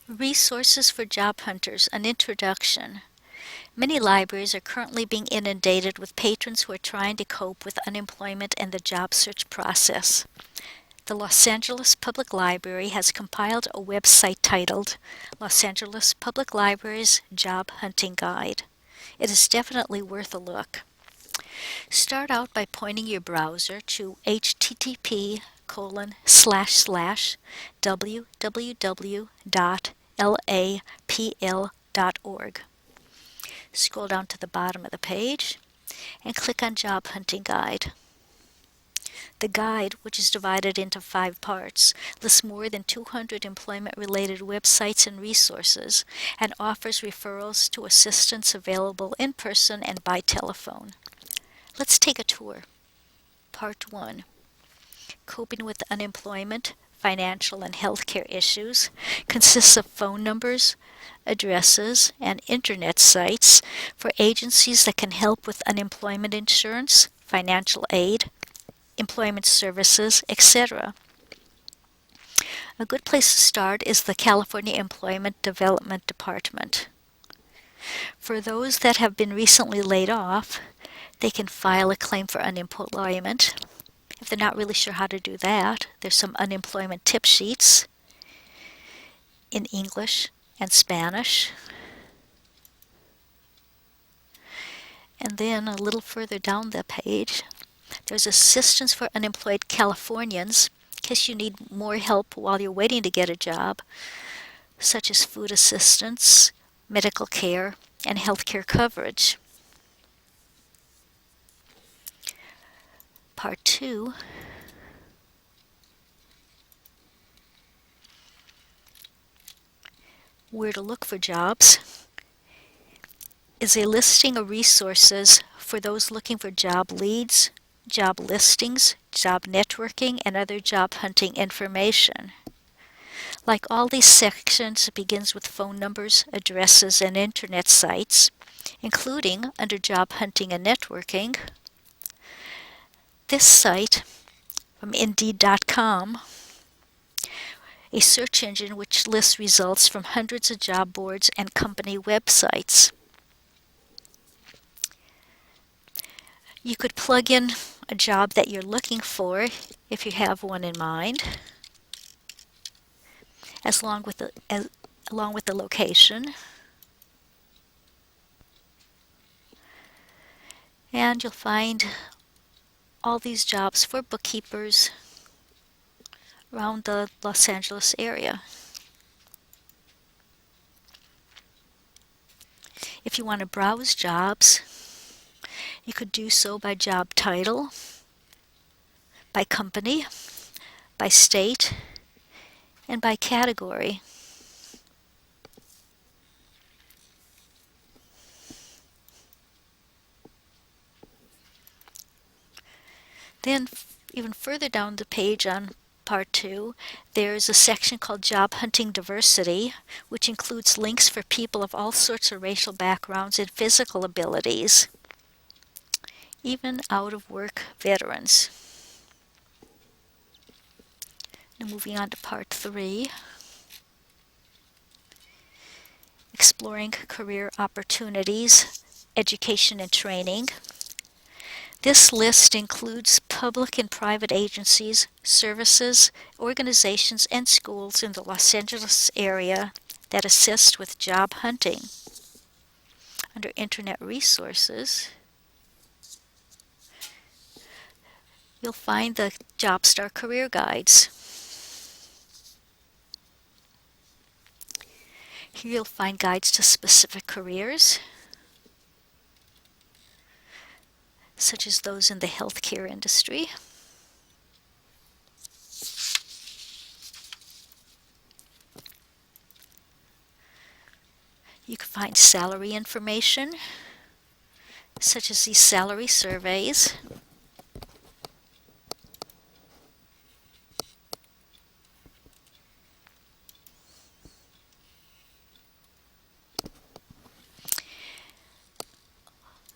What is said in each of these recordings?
Resources for Job Hunters, an introduction. Many libraries are currently being inundated with patrons who are trying to cope with unemployment and the job search process. The Los Angeles Public Library has compiled a website titled Los Angeles Public Library's Job Hunting Guide. It is definitely worth a look. Start out by pointing your browser to http://www.lapl.org. Scroll down to the bottom of the page and click on Job Hunting Guide. The guide, which is divided into 5 parts, lists more than 200 employment-related websites and resources and offers referrals to assistance available in person and by telephone. Let's take a tour. Part 1. Coping with Unemployment, Financial and Healthcare Issues consists of phone numbers, addresses, and internet sites for agencies that can help with unemployment insurance, financial aid, employment services, etc. A good place to start is the California Employment Development Department. For those that have been recently laid off, they can file a claim for unemployment. If they're not really sure how to do that, there's some unemployment tip sheets in English and Spanish. And then a little further down the page, there's assistance for unemployed Californians in case you need more help while you're waiting to get a job, such as food assistance, medical care, and health care coverage. Part 2. Where to look for jobs is a listing of resources for those looking for job leads, job listings, job networking, and other job hunting information. Like all these sections, it begins with phone numbers, addresses, and internet sites, including, under Job Hunting and Networking, this site from Indeed.com, a search engine which lists results from hundreds of job boards and company websites. You could plug in a job that you're looking for if you have one in mind, along with the location. And you'll find all these jobs for bookkeepers around the Los Angeles area. If you want to browse jobs, you could do so by job title, by company, by state, and by category. Then, even further down the page on Part 2, there's a section called Job Hunting Diversity, which includes links for people of all sorts of racial backgrounds and physical abilities, even out-of-work veterans. Now moving on to Part 3, Exploring Career Opportunities, Education and Training. This list includes public and private agencies, services, organizations, and schools in the Los Angeles area that assist with job hunting. Under Internet Resources, you'll find the JobStar Career Guides. Here you'll find guides to specific careers, such as those in the healthcare industry. You can find salary information, such as these salary surveys.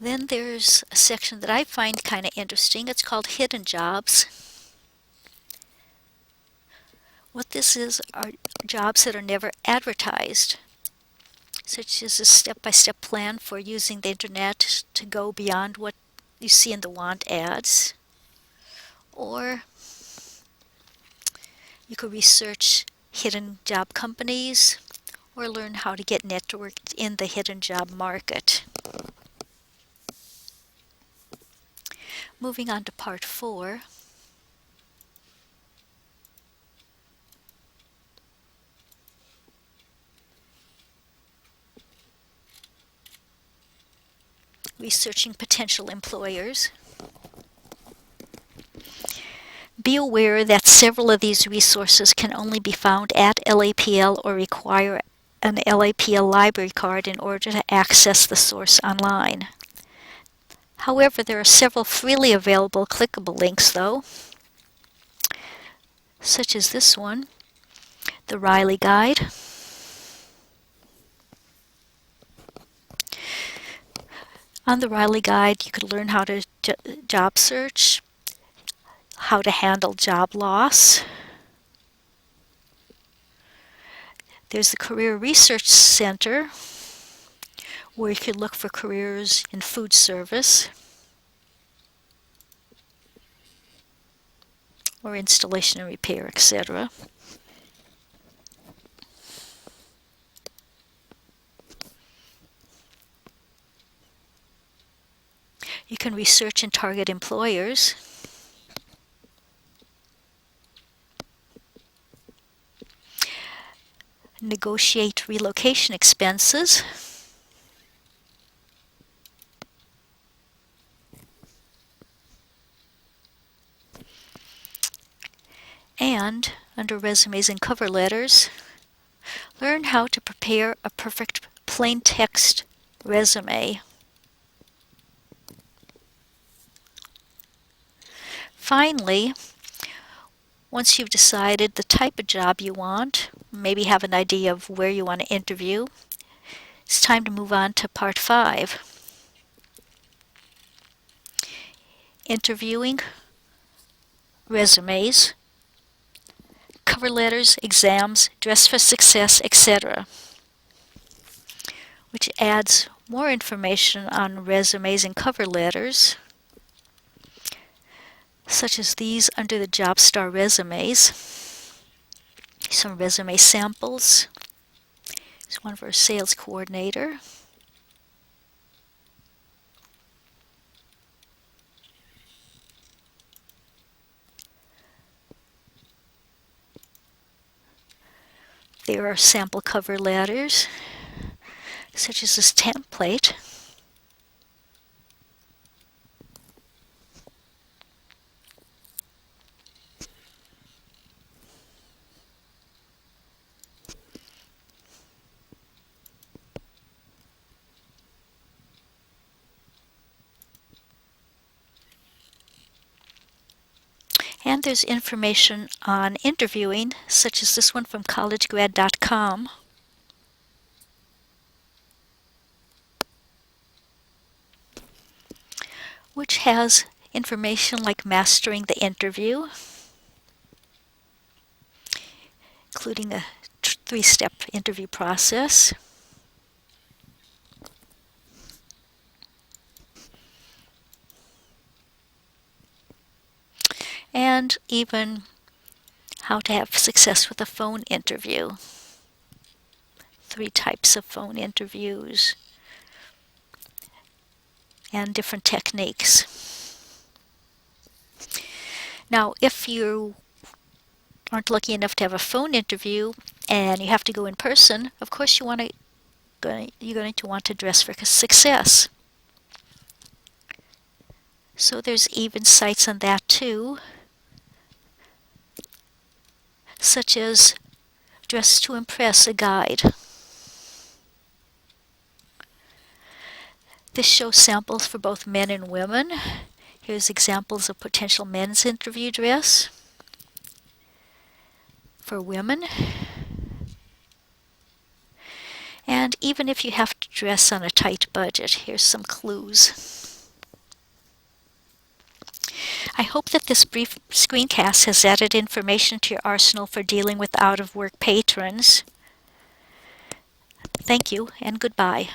Then there's a section that I find kind of interesting. It's called Hidden Jobs, What this is are jobs that are never advertised, such as a step-by-step plan for using the internet to go beyond what you see in the want ads. Or you could research hidden job companies or learn how to get networked in the hidden job market. Moving on to part 4. Researching potential employers. Be aware that several of these resources can only be found at LAPL or require an LAPL library card in order to access the source online. However, there are several freely available clickable links, though, such as this one, the Riley Guide. On the Riley Guide, you could learn how to job search, how to handle job loss. There's the Career Research Center, where you could look for careers in food service or installation and repair, etc. You can research and target employers. Negotiate relocation expenses. And, under resumes and cover letters, learn how to prepare a perfect plain text resume. Finally, once you've decided the type of job you want, maybe have an idea of where you want to interview, it's time to move on to part 5. Interviewing, resumes, cover letters, exams, dress for success, etc., which adds more information on resumes and cover letters, such as these under the JobStar resumes. Some resume samples. Here's one for a sales coordinator. There are sample cover letters, such as this template. And there's information on interviewing, such as this one from collegegrad.com. Which has information like mastering the interview, including a 3-step interview process. And even how to have success with a phone interview. 3 types of phone interviews and different techniques. Now, if you aren't lucky enough to have a phone interview and you have to go in person, of course you're going to want to dress for success. So there's even sites on that too, such as Dress to Impress, a guide. This shows samples for both men and women. Here's examples of potential men's interview dress for women. And even if you have to dress on a tight budget, here's some clues. I hope that this brief screencast has added information to your arsenal for dealing with out-of-work patrons. Thank you and goodbye.